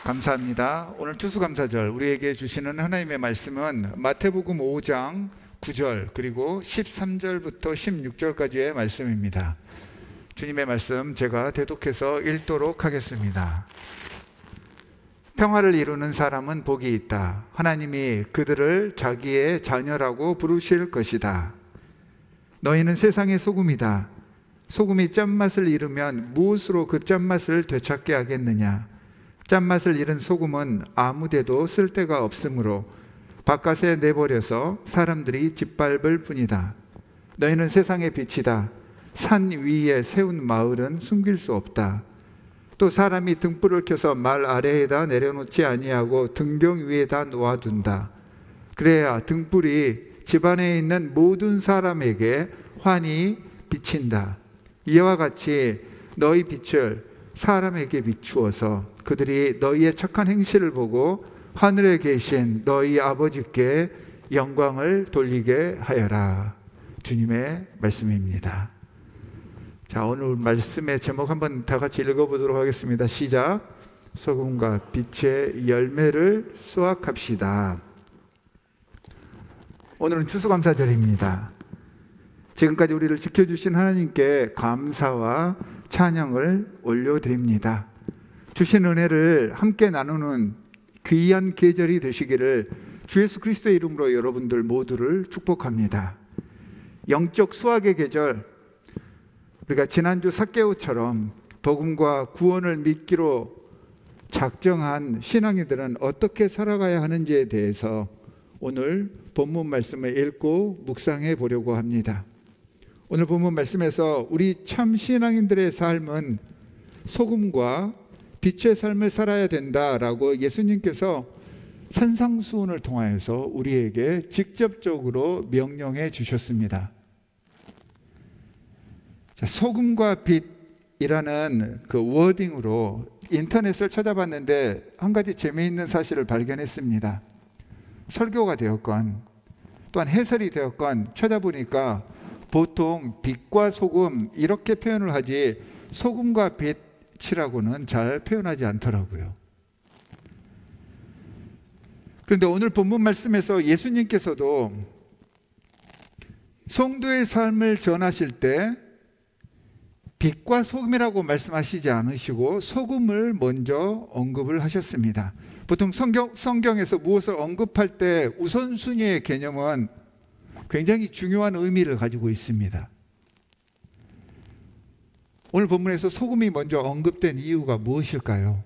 감사합니다. 오늘 추수감사절 우리에게 주시는 하나님의 말씀은 마태복음 5장 9절 그리고 13절부터 16절까지의 말씀입니다. 주님의 말씀 제가 대독해서 읽도록 하겠습니다. 평화를 이루는 사람은 복이 있다. 하나님이 그들을 자기의 자녀라고 부르실 것이다. 너희는 세상의 소금이다. 소금이 짠맛을 잃으면 무엇으로 그 짠맛을 되찾게 하겠느냐? 짠맛을 잃은 소금은 아무데도 쓸데가 없으므로 바깥에 내버려서 사람들이 짓밟을 뿐이다. 너희는 세상의 빛이다. 산 위에 세운 마을은 숨길 수 없다. 또 사람이 등불을 켜서 말 아래에다 내려놓지 아니하고 등경 위에다 놓아둔다. 그래야 등불이 집안에 있는 모든 사람에게 환히 비친다. 이와 같이 너희 빛을 사람에게 비추어서 그들이 너희의 착한 행실을 보고 하늘에 계신 너희 아버지께 영광을 돌리게 하여라. 주님의 말씀입니다. 자, 오늘 말씀의 제목 한번 다 같이 읽어보도록 하겠습니다. 시작. 소금과 빛의 열매를 수확합시다. 오늘은 추수감사절입니다. 지금까지 우리를 지켜주신 하나님께 감사와 찬양을 올려드립니다. 주신 은혜를 함께 나누는 귀한 계절이 되시기를 주 예수 그리스도의 이름으로 여러분들 모두를 축복합니다. 영적 수확의 계절, 우리가 지난주 삭개오처럼 복음과 구원을 믿기로 작정한 신앙이들은 어떻게 살아가야 하는지에 대해서 오늘 본문 말씀을 읽고 묵상해 보려고 합니다. 오늘 본문 말씀에서 우리 참 신앙인들의 삶은 소금과 빛의 삶을 살아야 된다라고 예수님께서 산상수훈을 통하여서 우리에게 직접적으로 명령해 주셨습니다. 자, 소금과 빛이라는 그 워딩으로 인터넷을 찾아봤는데 한 가지 재미있는 사실을 발견했습니다. 설교가 되었건 또한 해설이 되었건 찾아보니까 보통 빛과 소금 이렇게 표현을 하지 소금과 빛이라고는 잘 표현하지 않더라고요. 그런데 오늘 본문 말씀에서 예수님께서도 성도의 삶을 전하실 때 빛과 소금이라고 말씀하시지 않으시고 소금을 먼저 언급을 하셨습니다. 보통 성경에서 무엇을 언급할 때 우선순위의 개념은 굉장히 중요한 의미를 가지고 있습니다. 오늘 본문에서 소금이 먼저 언급된 이유가 무엇일까요?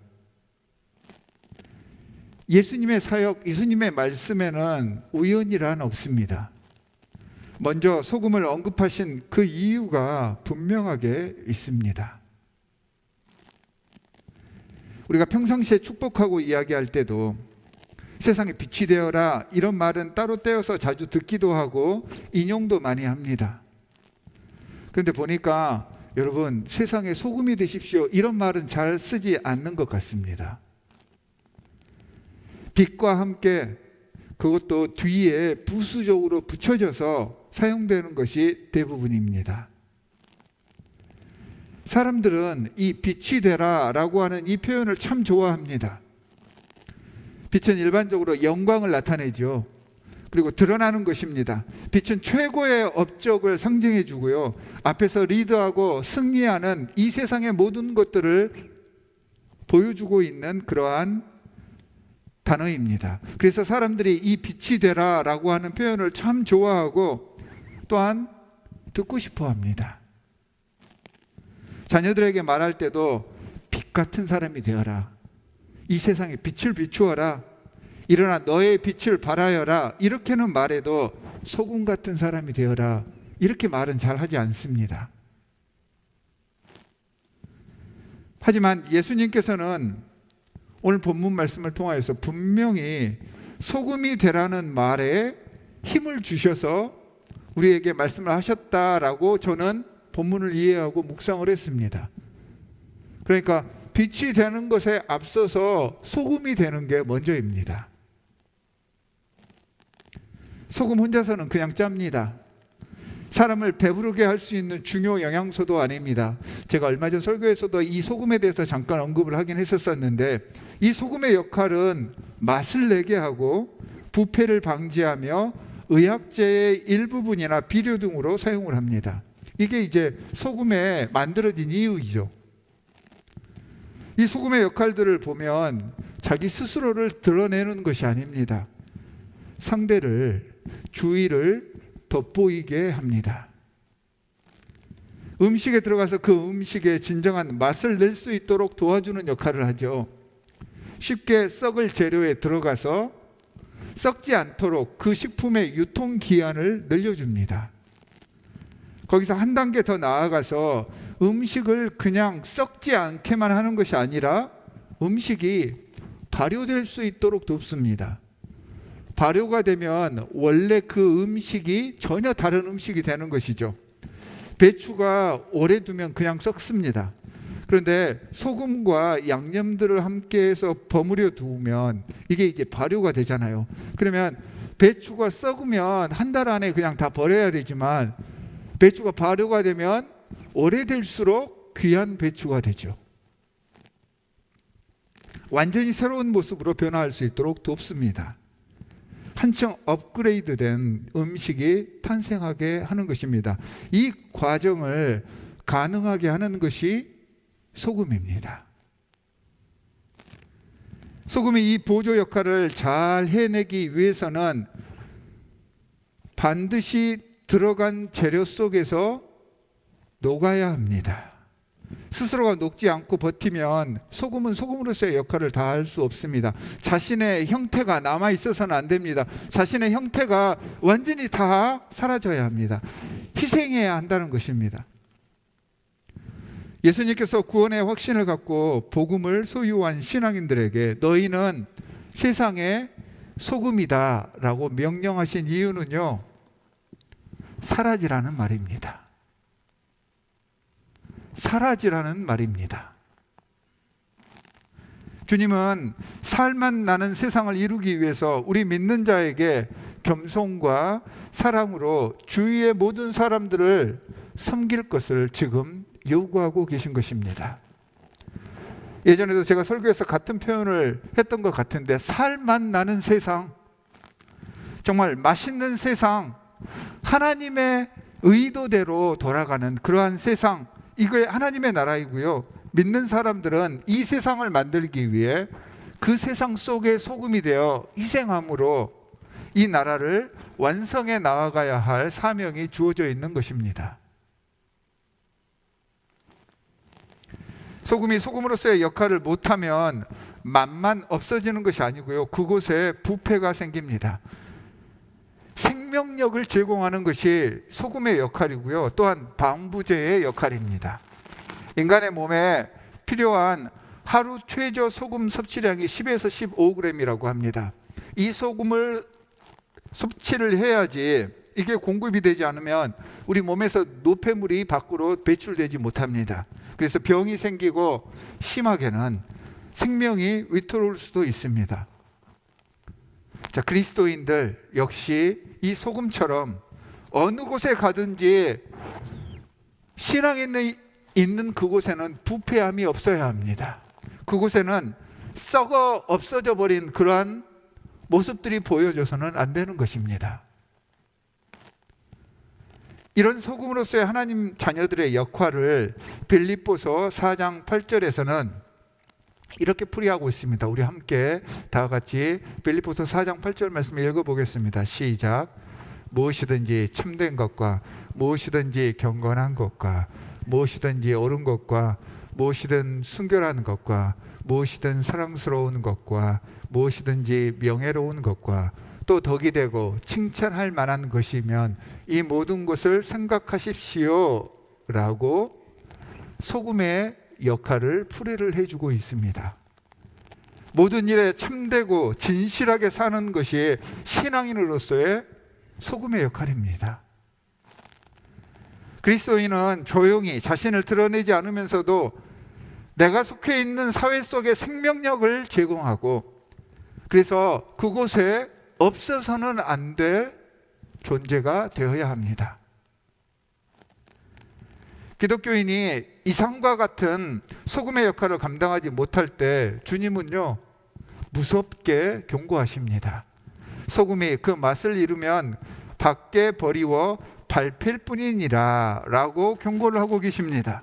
예수님의 사역, 예수님의 말씀에는 우연이란 없습니다. 먼저 소금을 언급하신 그 이유가 분명하게 있습니다. 우리가 평상시에 축복하고 이야기할 때도 세상에 빛이 되어라 이런 말은 따로 떼어서 자주 듣기도 하고 인용도 많이 합니다. 그런데 보니까 여러분 세상에 소금이 되십시오 이런 말은 잘 쓰지 않는 것 같습니다. 빛과 함께 그것도 뒤에 부수적으로 붙여져서 사용되는 것이 대부분입니다. 사람들은 이 빛이 되라 라고 하는 이 표현을 참 좋아합니다. 빛은 일반적으로 영광을 나타내죠. 그리고 드러나는 것입니다. 빛은 최고의 업적을 상징해 주고요. 앞에서 리드하고 승리하는 이 세상의 모든 것들을 보여주고 있는 그러한 단어입니다. 그래서 사람들이 이 빛이 되라 라고 하는 표현을 참 좋아하고 또한 듣고 싶어 합니다. 자녀들에게 말할 때도 빛 같은 사람이 되어라. 이 세상에 빛을 비추어라. 일어나 너의 빛을 발하여라. 이렇게는 말해도 소금 같은 사람이 되어라. 이렇게 말은 잘 하지 않습니다. 하지만 예수님께서는 오늘 본문 말씀을 통하여서 분명히 소금이 되라는 말에 힘을 주셔서 우리에게 말씀을 하셨다라고 저는 본문을 이해하고 묵상을 했습니다. 그러니까 빛이 되는 것에 앞서서 소금이 되는 게 먼저입니다. 소금 혼자서는 그냥 짭니다. 사람을 배부르게 할 수 있는 중요 영양소도 아닙니다. 제가 얼마 전 설교에서도 이 소금에 대해서 잠깐 언급을 하긴 했었는데, 이 소금의 역할은 맛을 내게 하고 부패를 방지하며 의약제의 일부분이나 비료 등으로 사용을 합니다. 이게 이제 소금에 만들어진 이유이죠. 이 소금의 역할들을 보면 자기 스스로를 드러내는 것이 아닙니다. 상대를, 주의를 돋보이게 합니다. 음식에 들어가서 그 음식의 진정한 맛을 낼 수 있도록 도와주는 역할을 하죠. 쉽게 썩을 재료에 들어가서 썩지 않도록 그 식품의 유통기한을 늘려줍니다. 거기서 한 단계 더 나아가서 음식을 그냥 썩지 않게만 하는 것이 아니라 음식이 발효될 수 있도록 돕습니다. 발효가 되면 원래 그 음식이 전혀 다른 음식이 되는 것이죠. 배추가 오래 두면 그냥 썩습니다. 그런데 소금과 양념들을 함께해서 버무려 두면 이게 이제 발효가 되잖아요. 그러면 배추가 썩으면 한 달 안에 그냥 다 버려야 되지만, 배추가 발효가 되면 오래될수록 귀한 배추가 되죠. 완전히 새로운 모습으로 변화할 수 있도록 돕습니다. 한층 업그레이드된 음식이 탄생하게 하는 것입니다. 이 과정을 가능하게 하는 것이 소금입니다. 소금이 이 보조 역할을 잘 해내기 위해서는 반드시 들어간 재료 속에서 녹아야 합니다. 스스로가 녹지 않고 버티면 소금은 소금으로서의 역할을 다할 수 없습니다. 자신의 형태가 남아 있어서는 안 됩니다. 자신의 형태가 완전히 다 사라져야 합니다. 희생해야 한다는 것입니다. 예수님께서 구원의 확신을 갖고 복음을 소유한 신앙인들에게 너희는 세상의 소금이다 라고 명령하신 이유는요, 사라지라는 말입니다. 사라지라는 말입니다. 주님은 살맛 나는 세상을 이루기 위해서 우리 믿는 자에게 겸손과 사랑으로 주위의 모든 사람들을 섬길 것을 지금 요구하고 계신 것입니다. 예전에도 제가 설교에서 같은 표현을 했던 것 같은데, 살맛 나는 세상, 정말 맛있는 세상, 하나님의 의도대로 돌아가는 그러한 세상, 이거 하나님의 나라이고요. 믿는 사람들은 이 세상을 만들기 위해 그 세상 속에 소금이 되어 희생함으로 이 나라를 완성해 나아가야 할 사명이 주어져 있는 것입니다. 소금이 소금으로서의 역할을 못하면 맛만 없어지는 것이 아니고요, 그곳에 부패가 생깁니다. 생명력을 제공하는 것이 소금의 역할이고요, 또한 방부제의 역할입니다. 인간의 몸에 필요한 하루 최저 소금 섭취량이 10에서 15g이라고 합니다. 이 소금을 섭취를 해야지, 이게 공급이 되지 않으면 우리 몸에서 노폐물이 밖으로 배출되지 못합니다. 그래서 병이 생기고 심하게는 생명이 위태로울 수도 있습니다. 자, 그리스도인들 역시 이 소금처럼 어느 곳에 가든지 신앙이 있는 그곳에는 부패함이 없어야 합니다. 그곳에는 썩어 없어져 버린 그러한 모습들이 보여져서는 안 되는 것입니다. 이런 소금으로서의 하나님 자녀들의 역할을 빌립보서 4장 8절에서는 이렇게 풀이하고 있습니다. 우리 함께 다 같이 빌립보서 4장 8절 말씀 읽어보겠습니다. 시작. 무엇이든지 참된 것과 무엇이든지 경건한 것과 무엇이든지 옳은 것과 무엇이든 순결한 것과 무엇이든 사랑스러운 것과 무엇이든지 명예로운 것과 또 덕이 되고 칭찬할 만한 것이면 이 모든 것을 생각하십시오 라고 소금의 역할을 풀이를 해주고 있습니다. 모든 일에 참되고 진실하게 사는 것이 신앙인으로서의 소금의 역할입니다. 그리스도인은 조용히 자신을 드러내지 않으면서도 내가 속해 있는 사회 속에 생명력을 제공하고, 그래서 그곳에 없어서는 안 될 존재가 되어야 합니다. 기독교인이 이상과 같은 소금의 역할을 감당하지 못할 때 주님은요, 무섭게 경고하십니다. 소금이 그 맛을 잃으면 밖에 버리워 밟힐 뿐이니라 라고 경고를 하고 계십니다.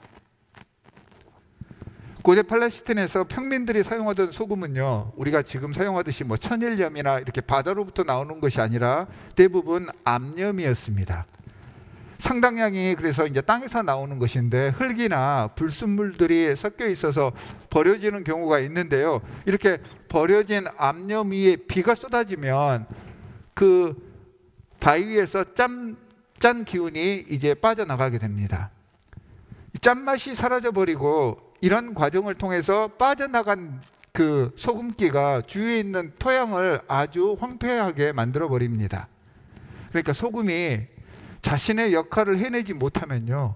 고대 팔레스타인에서 평민들이 사용하던 소금은요, 우리가 지금 사용하듯이 천일염이나 이렇게 바다로부터 나오는 것이 아니라 대부분 암염이었습니다. 상당량이 그래서 이제 땅에서 나오는 것인데 흙이나 불순물들이 섞여 있어서 버려지는 경우가 있는데요. 이렇게 버려진 암염 위에 비가 쏟아지면 그 바위에서 짠 기운이 이제 빠져나가게 됩니다. 짠맛이 사라져 버리고 이런 과정을 통해서 빠져나간 그 소금기가 주위에 있는 토양을 아주 황폐하게 만들어 버립니다. 그러니까 소금이 자신의 역할을 해내지 못하면요,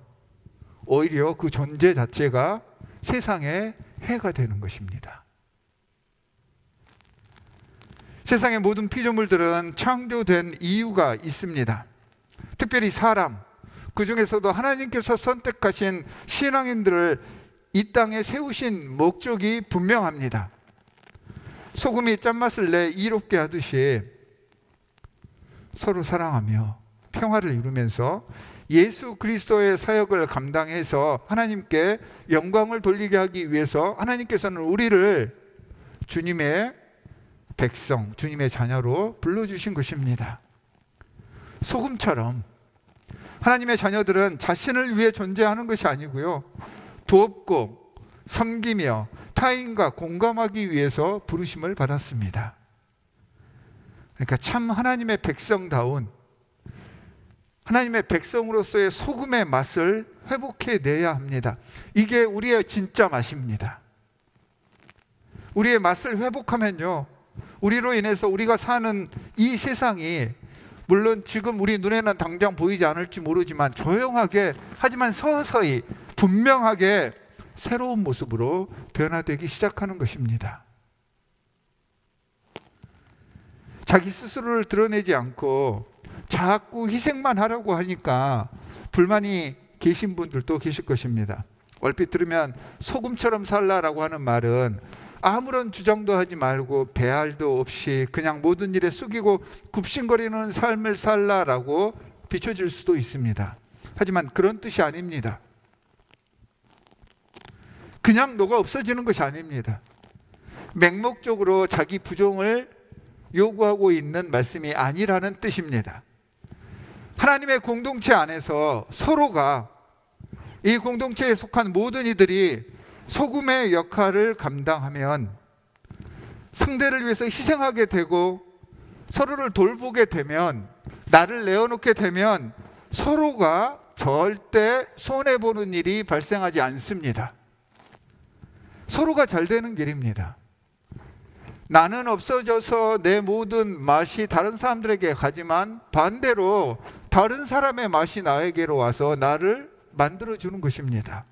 오히려 그 존재 자체가 세상에 해가 되는 것입니다. 세상의 모든 피조물들은 창조된 이유가 있습니다. 특별히 사람, 그 중에서도 하나님께서 선택하신 신앙인들을 이 땅에 세우신 목적이 분명합니다. 소금이 짠맛을 내 이롭게 하듯이 서로 사랑하며 평화를 이루면서 예수 그리스도의 사역을 감당해서 하나님께 영광을 돌리게 하기 위해서 하나님께서는 우리를 주님의 백성, 주님의 자녀로 불러주신 것입니다. 소금처럼 하나님의 자녀들은 자신을 위해 존재하는 것이 아니고요, 돕고 섬기며 타인과 공감하기 위해서 부르심을 받았습니다. 그러니까 참 하나님의 백성다운, 하나님의 백성으로서의 소금의 맛을 회복해내야 합니다. 이게 우리의 진짜 맛입니다. 우리의 맛을 회복하면요, 우리로 인해서 우리가 사는 이 세상이 물론 지금 우리 눈에는 당장 보이지 않을지 모르지만 조용하게, 하지만 서서히 분명하게 새로운 모습으로 변화되기 시작하는 것입니다. 자기 스스로를 드러내지 않고 자꾸 희생만 하려고 하니까 불만이 계신 분들도 계실 것입니다. 얼핏 들으면 소금처럼 살라라고 하는 말은 아무런 주장도 하지 말고 배알도 없이 그냥 모든 일에 숙이고 굽신거리는 삶을 살라라고 비춰질 수도 있습니다. 하지만 그런 뜻이 아닙니다. 그냥 너가 없어지는 것이 아닙니다. 맹목적으로 자기 부정을 요구하고 있는 말씀이 아니라는 뜻입니다. 하나님의 공동체 안에서 서로가, 이 공동체에 속한 모든 이들이 소금의 역할을 감당하면 상대를 위해서 희생하게 되고 서로를 돌보게 되면, 나를 내어놓게 되면 서로가 절대 손해보는 일이 발생하지 않습니다. 서로가 잘 되는 길입니다. 나는 없어져서 내 모든 맛이 다른 사람들에게 가지만 반대로 다른 사람의 맛이 나에게로 와서 나를 만들어주는 것입니다.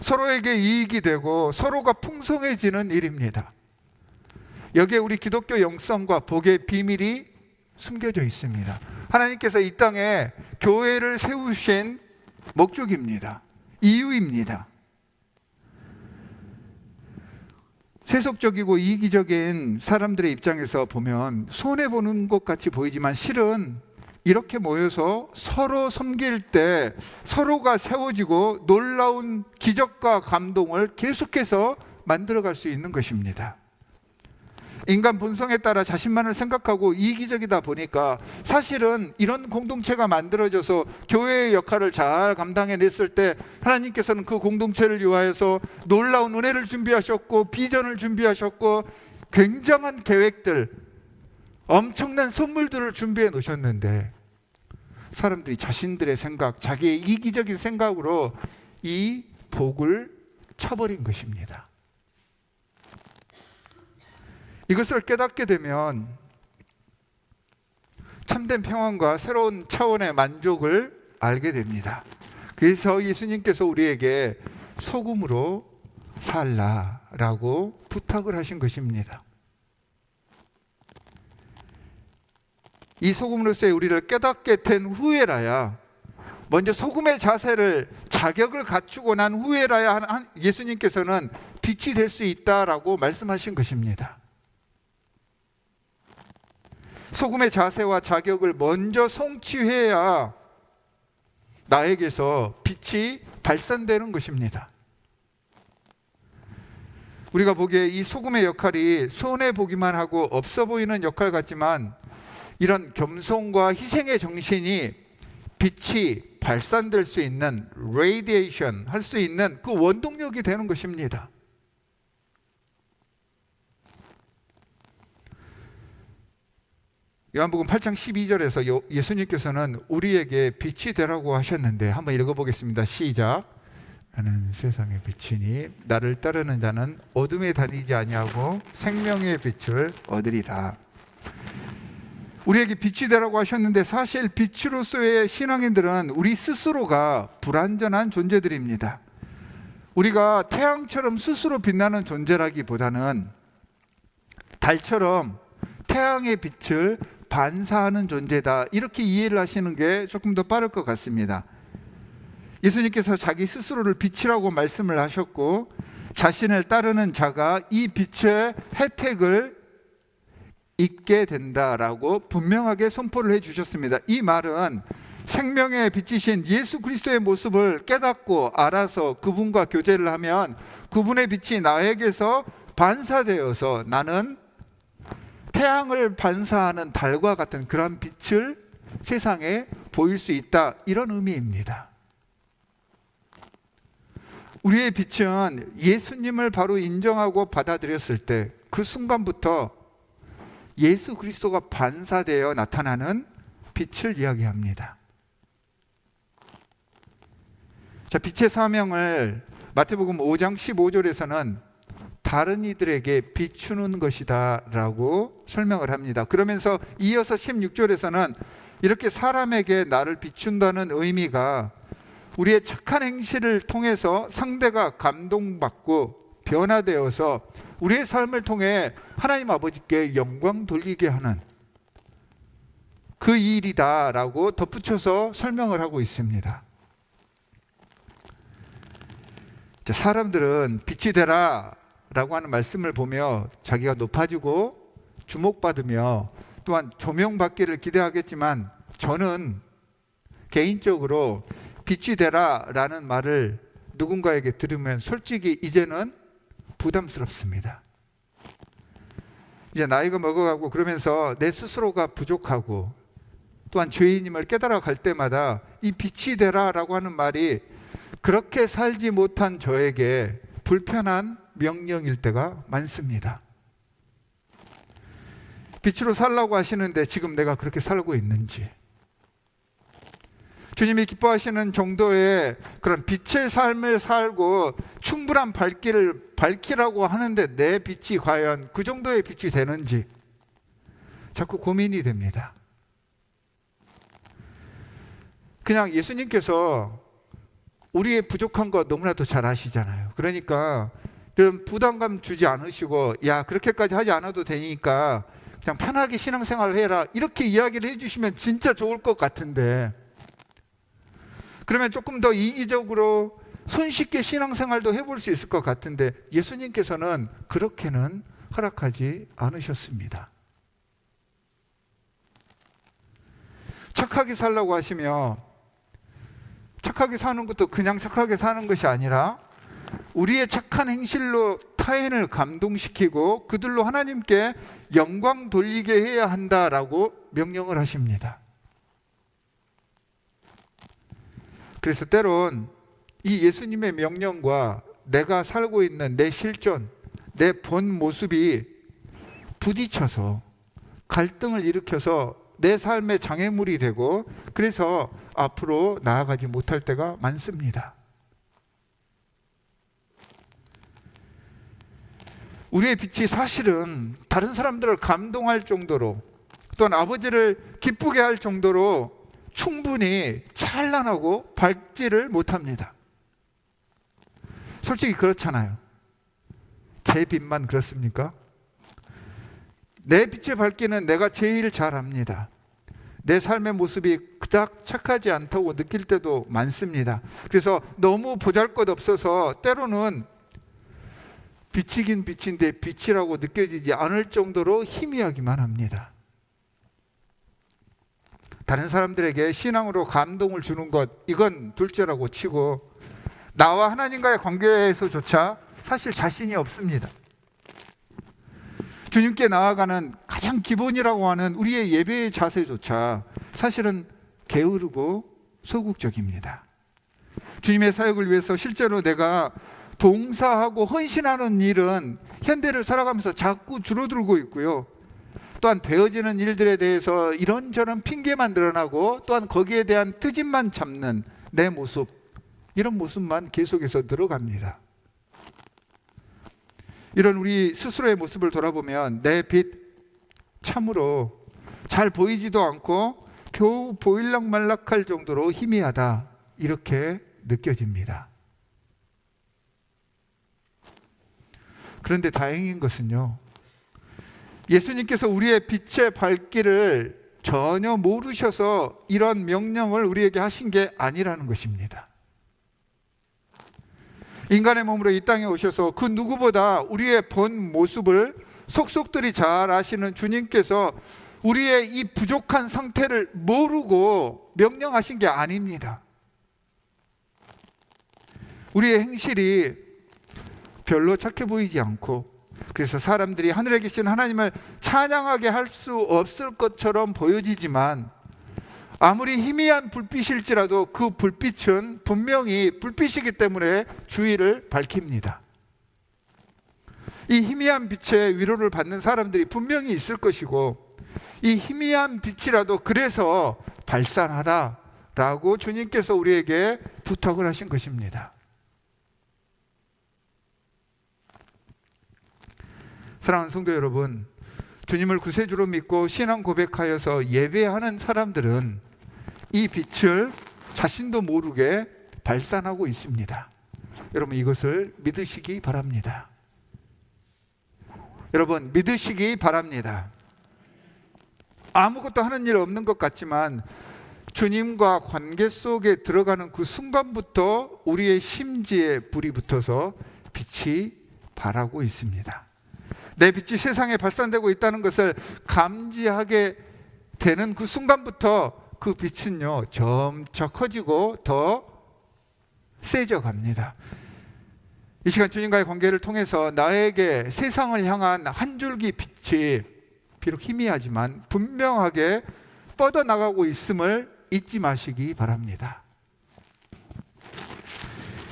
서로에게 이익이 되고 서로가 풍성해지는 일입니다. 여기에 우리 기독교 영성과 복의 비밀이 숨겨져 있습니다. 하나님께서 이 땅에 교회를 세우신 목적입니다. 이유입니다. 세속적이고 이기적인 사람들의 입장에서 보면 손해보는 것 같이 보이지만 실은 이렇게 모여서 서로 섬길 때 서로가 세워지고 놀라운 기적과 감동을 계속해서 만들어갈 수 있는 것입니다. 인간 본성에 따라 자신만을 생각하고 이기적이다 보니까 사실은 이런 공동체가 만들어져서 교회의 역할을 잘 감당해냈을 때 하나님께서는 그 공동체를 위하여서 놀라운 은혜를 준비하셨고 비전을 준비하셨고 굉장한 계획들, 엄청난 선물들을 준비해 놓으셨는데 사람들이 자신들의 생각, 자기의 이기적인 생각으로 이 복을 쳐버린 것입니다. 이것을 깨닫게 되면 참된 평안과 새로운 차원의 만족을 알게 됩니다. 그래서 예수님께서 우리에게 소금으로 살라라고 부탁을 하신 것입니다. 이 소금으로서의 우리를 깨닫게 된 후에라야 먼저 소금의 자세를 자격을 갖추고 난 후에라야 예수님께서는 빛이 될 수 있다라고 말씀하신 것입니다. 소금의 자세와 자격을 먼저 성취해야 나에게서 빛이 발산되는 것입니다. 우리가 보기에 이 소금의 역할이 손해 보기만 하고 없어 보이는 역할 같지만 이런 겸손과 희생의 정신이 빛이 발산될 수 있는 레디에이션 할 수 있는 그 원동력이 되는 것입니다. 요한복음 8장 12절에서 예수님께서는 우리에게 빛이 되라고 하셨는데 한번 읽어보겠습니다. 시작. 나는 세상의 빛이니 나를 따르는 자는 어둠에 다니지 아니하고 생명의 빛을 얻으리라. 우리에게 빛이 되라고 하셨는데 사실 빛으로서의 신앙인들은 우리 스스로가 불완전한 존재들입니다. 우리가 태양처럼 스스로 빛나는 존재라기보다는 달처럼 태양의 빛을 반사하는 존재다, 이렇게 이해를 하시는 게 조금 더 빠를 것 같습니다. 예수님께서 자기 스스로를 빛이라고 말씀을 하셨고 자신을 따르는 자가 이 빛의 혜택을 있게 된다라고 분명하게 선포를 해주셨습니다. 이 말은 생명의 빛이신 예수 그리스도의 모습을 깨닫고 알아서 그분과 교제를 하면 그분의 빛이 나에게서 반사되어서 나는 태양을 반사하는 달과 같은 그런 빛을 세상에 보일 수 있다, 이런 의미입니다. 우리의 빛은 예수님을 바로 인정하고 받아들였을 때 그 순간부터 예수 그리스도가 반사되어 나타나는 빛을 이야기합니다. 자, 빛의 사명을 마태복음 5장 15절에서는 다른 이들에게 비추는 것이다 라고 설명을 합니다. 그러면서 이어서 16절에서는 이렇게 사람에게 나를 비춘다는 의미가 우리의 착한 행실을 통해서 상대가 감동받고 변화되어서 우리의 삶을 통해 하나님 아버지께 영광 돌리게 하는 그 일이다 라고 덧붙여서 설명을 하고 있습니다. 자, 사람들은 빛이 되라 라고 하는 말씀을 보며 자기가 높아지고 주목받으며 또한 조명받기를 기대하겠지만 저는 개인적으로 빛이 되라 라는 말을 누군가에게 들으면 솔직히 이제는 부담스럽습니다. 이제 나이가 먹어가고 그러면서 내 스스로가 부족하고 또한 죄인임을 깨달아 갈 때마다 이 빛이 되라 라고 하는 말이 그렇게 살지 못한 저에게 불편한 명령일 때가 많습니다. 빛으로 살라고 하시는데 지금 내가 그렇게 살고 있는지, 주님이 기뻐하시는 정도의 그런 빛의 삶을 살고 충분한 발길을 밝히라고 하는데 내 빛이 과연 그 정도의 빛이 되는지 자꾸 고민이 됩니다. 그냥 예수님께서 우리의 부족한 거 너무나도 잘 아시잖아요. 그러니까 이런 부담감 주지 않으시고 야 그렇게까지 하지 않아도 되니까 그냥 편하게 신앙생활을 해라, 이렇게 이야기를 해주시면 진짜 좋을 것 같은데, 그러면 조금 더 이기적으로 손쉽게 신앙생활도 해볼 수 있을 것 같은데 예수님께서는 그렇게는 허락하지 않으셨습니다. 착하게 살라고 하시며 착하게 사는 것도 그냥 착하게 사는 것이 아니라 우리의 착한 행실로 타인을 감동시키고 그들로 하나님께 영광 돌리게 해야 한다라고 명령을 하십니다. 그래서 때론 이 예수님의 명령과 내가 살고 있는 내 실존, 내 본 모습이 부딪혀서 갈등을 일으켜서 내 삶의 장애물이 되고 그래서 앞으로 나아가지 못할 때가 많습니다. 우리의 빛이 사실은 다른 사람들을 감동할 정도로 또한 아버지를 기쁘게 할 정도로 충분히 찬란하고 밝지를 못합니다. 솔직히 그렇잖아요. 제 빛만 그렇습니까? 내 빛의 밝기는 내가 제일 잘 압니다. 내 삶의 모습이 그닥 착하지 않다고 느낄 때도 많습니다. 그래서 너무 보잘것없어서 때로는 빛이긴 빛인데 빛이라고 느껴지지 않을 정도로 희미하기만 합니다. 다른 사람들에게 신앙으로 감동을 주는 것, 이건 둘째라고 치고 나와 하나님과의 관계에서조차 사실 자신이 없습니다. 주님께 나아가는 가장 기본이라고 하는 우리의 예배의 자세조차 사실은 게으르고 소극적입니다. 주님의 사역을 위해서 실제로 내가 봉사하고 헌신하는 일은 현대를 살아가면서 자꾸 줄어들고 있고요. 또한 되어지는 일들에 대해서 이런저런 핑계만 늘어나고 또한 거기에 대한 트집만 잡는 내 모습, 이런 모습만 계속해서 늘어갑니다. 이런 우리 스스로의 모습을 돌아보면 내 빛 참으로 잘 보이지도 않고 겨우 보일락말락할 정도로 희미하다, 이렇게 느껴집니다. 그런데 다행인 것은요, 예수님께서 우리의 빛의 밝기를 전혀 모르셔서 이런 명령을 우리에게 하신 게 아니라는 것입니다. 인간의 몸으로 이 땅에 오셔서 그 누구보다 우리의 본 모습을 속속들이 잘 아시는 주님께서 우리의 이 부족한 상태를 모르고 명령하신 게 아닙니다. 우리의 행실이 별로 착해 보이지 않고, 그래서 사람들이 하늘에 계신 하나님을 찬양하게 할 수 없을 것처럼 보여지지만, 아무리 희미한 불빛일지라도 그 불빛은 분명히 불빛이기 때문에 주위를 밝힙니다. 이 희미한 빛의 위로를 받는 사람들이 분명히 있을 것이고, 이 희미한 빛이라도 그래서 발산하라 라고 주님께서 우리에게 부탁을 하신 것입니다. 사랑하는 성도 여러분, 주님을 구세주로 믿고 신앙 고백하여서 예배하는 사람들은 이 빛을 자신도 모르게 발산하고 있습니다. 여러분, 이것을 믿으시기 바랍니다. 여러분, 믿으시기 바랍니다. 아무것도 하는 일 없는 것 같지만 주님과 관계 속에 들어가는 그 순간부터 우리의 심지에 불이 붙어서 빛이 발하고 있습니다. 내 빛이 세상에 발산되고 있다는 것을 감지하게 되는 그 순간부터 그 빛은요, 점차 커지고 더 세져 갑니다. 이 시간 주님과의 관계를 통해서 나에게 세상을 향한 한 줄기 빛이 비록 희미하지만 분명하게 뻗어나가고 있음을 잊지 마시기 바랍니다.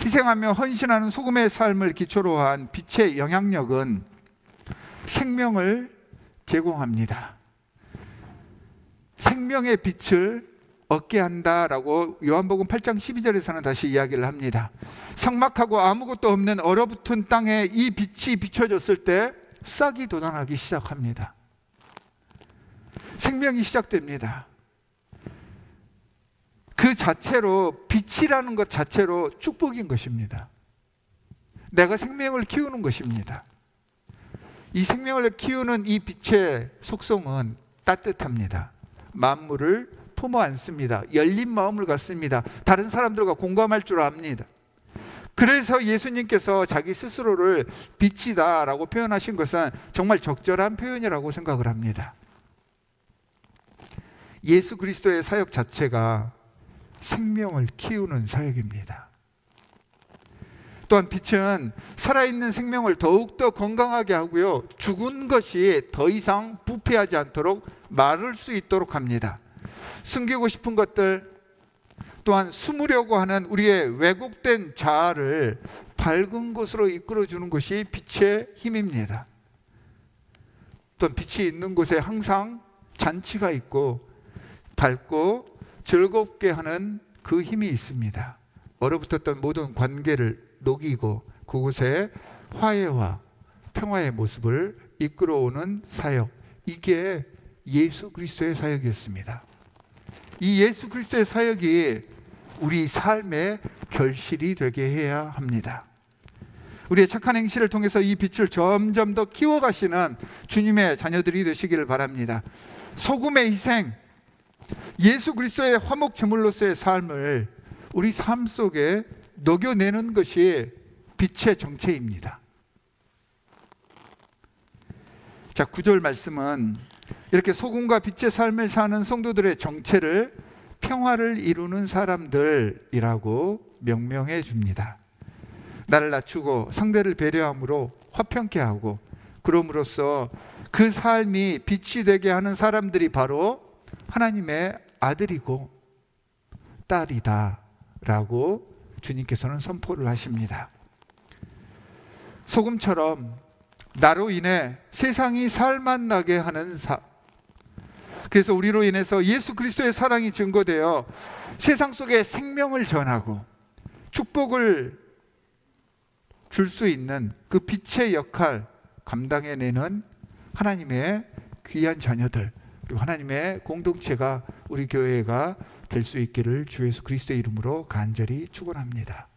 희생하며 헌신하는 소금의 삶을 기초로 한 빛의 영향력은 생명을 제공합니다. 생명의 빛을 얻게 한다라고 요한복음 8장 12절에서는 다시 이야기를 합니다. 삭막하고 아무것도 없는 얼어붙은 땅에 이 빛이 비춰졌을 때 싹이 돋아나기 시작합니다. 생명이 시작됩니다. 그 자체로, 빛이라는 것 자체로 축복인 것입니다. 내가 생명을 키우는 것입니다. 이 생명을 키우는 이 빛의 속성은 따뜻합니다. 만물을 품어 안습니다. 열린 마음을 갖습니다. 다른 사람들과 공감할 줄 압니다. 그래서 예수님께서 자기 스스로를 빛이다 라고 표현하신 것은 정말 적절한 표현이라고 생각을 합니다. 예수 그리스도의 사역 자체가 생명을 키우는 사역입니다. 또한 빛은 살아있는 생명을 더욱더 건강하게 하고요, 죽은 것이 더 이상 부패하지 않도록 마를 수 있도록 합니다. 숨기고 싶은 것들, 또한 숨으려고 하는 우리의 왜곡된 자아를 밝은 곳으로 이끌어주는 것이 빛의 힘입니다. 또한 빛이 있는 곳에 항상 잔치가 있고 밝고 즐겁게 하는 그 힘이 있습니다. 얼어붙었던 모든 관계를 녹이고 그곳에 화해와 평화의 모습을 이끌어오는 사역, 이게 예수 그리스도의 사역이었습니다. 이 예수 그리스도의 사역이 우리 삶의 결실이 되게 해야 합니다. 우리의 착한 행실을 통해서 이 빛을 점점 더 키워가시는 주님의 자녀들이 되시기를 바랍니다. 소금의 희생, 예수 그리스도의 화목 제물로서의 삶을 우리 삶 속에 녹여내는 것이 빛의 정체입니다. 자, 9절 말씀은 이렇게 소금과 빛의 삶을 사는 성도들의 정체를 평화를 이루는 사람들이라고 명명해 줍니다. 나를 낮추고 상대를 배려함으로 화평케 하고 그럼으로써 그 삶이 빛이 되게 하는 사람들이 바로 하나님의 아들이고 딸이다 라고 주님께서는 선포를 하십니다. 소금처럼 나로 인해 세상이 살만 나게 하는 그래서 우리로 인해서 예수 그리스도의 사랑이 증거되어 세상 속에 생명을 전하고 축복을 줄 수 있는 그 빛의 역할 감당해내는 하나님의 귀한 자녀들, 그리고 하나님의 공동체가 우리 교회가 될 수 있기를 주 예수 그리스도의 이름으로 간절히 축원합니다.